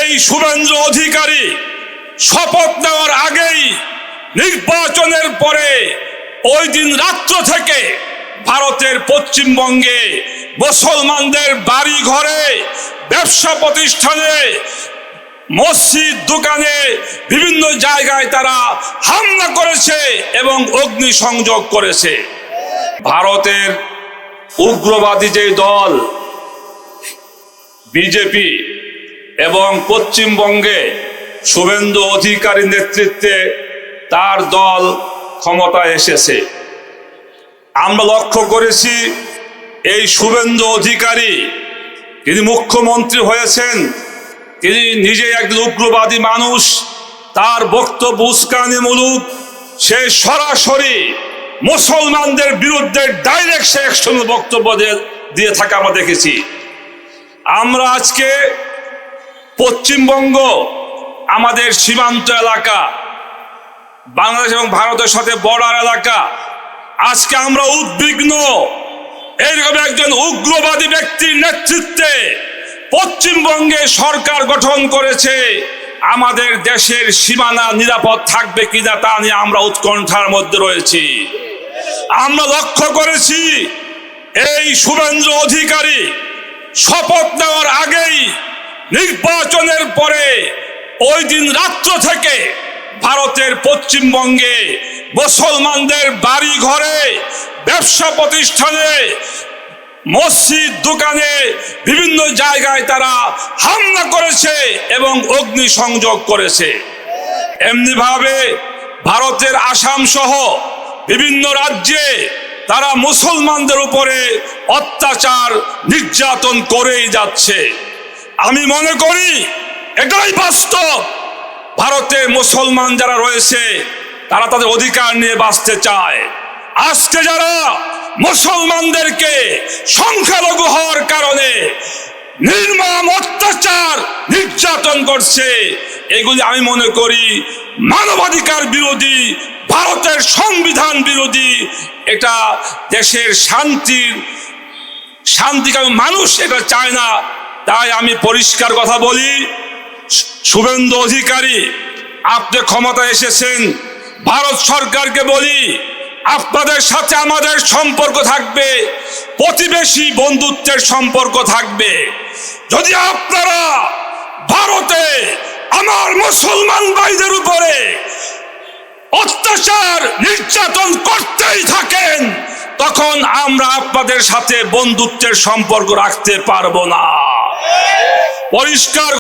এই শুভেন্দু অধিকারী শপথ নেওয়ার আগেই নির্বাচনের পরে ওই দিন রাত্র থেকে ভারতের পশ্চিমবঙ্গে মুসলমানদের বাড়ি ঘরে, ব্যবসা প্রতিষ্ঠানে, মসজিদ, দোকানে, বিভিন্ন জায়গায় তারা হামলা করেছে এবং অগ্নিসংযোগ করেছে। ভারতের উগ্রবাদী যে দল বিজেপি এবং পশ্চিমবঙ্গে শুভেন্দু অধিকারীর নেতৃত্বে তার দল ক্ষমতায় এসেছে। আমরা লক্ষ্য করেছি এই শুভেন্দু অধিকারী তিনি মুখ্যমন্ত্রী হয়েছেন, তিনি নিজে একজন উগ্রবাদী মানুষ। তার বক্তব্য উস্কানিমূলক, সে সরাসরি মুসলমানদের বিরুদ্ধে ডাইরেক্ট সেকশনের বক্তব্য দিয়ে থাকা আমরা দেখেছি। আমরা আজকে পশ্চিমবঙ্গ আমাদের সীমান্ত এলাকা, বাংলাদেশ এবং ভারতের সাথে বর্ডার এলাকা, আজকে আমরা উদ্বিগ্ন। এইরকম একজন উগ্রবাদী ব্যক্তির নেতৃত্বে পশ্চিমবঙ্গে সরকার গঠন করেছে। আমাদের দেশের সীমানা নিরাপদ থাকবে কিনা তা নিয়ে আমরা উৎকণ্ঠার মধ্যে রয়েছি। আমরা লক্ষ্য করেছি এই শুভেন্দু অধিকারী শপথ নেওয়ার আগেই নির্বাচনের পরে ওই দিন রাত্র থেকে ভারতের পশ্চিমবঙ্গে মুসলমানদের বাড়ি ঘরে, ব্যবসা প্রতিষ্ঠানে, মসজিদ, দোকানে, বিভিন্ন জায়গায় তারা হামলা করেছে এবং অগ্নিসংযোগ করেছে। এমনিভাবে ভারতের আসাম সহ বিভিন্ন রাজ্যে তারা মুসলমানদের উপরে অত্যাচার, নির্যাতন করেই যাচ্ছে। আমি মনে করি এটাই বাস্তব। ভারতে মুসলমান যারা রয়েছে তারা তাদের অধিকার নিয়ে বাঁচতে চায়। আজকে যারা মুসলমানদেরকে সংখ্যালঘু হওয়ার কারণে নির্মম অত্যাচার, নির্যাতন করছে, এগুলি আমি মনে করি মানবাধিকার বিরোধী, ভারতের সংবিধান বিরোধী। এটা দেশের শান্তিকামী মানুষ এটা চায় না। তাই আমি পরিষ্কার কথা বলি, শুভেন্দু অধিকারী আপনি ক্ষমতায় এসেছেন, ভারত সরকারকে বলি আপনাদের সাথে আমাদের সম্পর্ক থাকবে, প্রতিবেশী বন্ধুত্বের সম্পর্ক থাকবে। যদি আপনারা ভারতে আমার মুসলমান ভাইদের উপরে অত্যাচার, নির্যাতন করতেই থাকেন, তখন আমরা আপনাদের সাথে বন্ধুত্বের সম্পর্ক রাখতে পারবো না। পরিষ্কার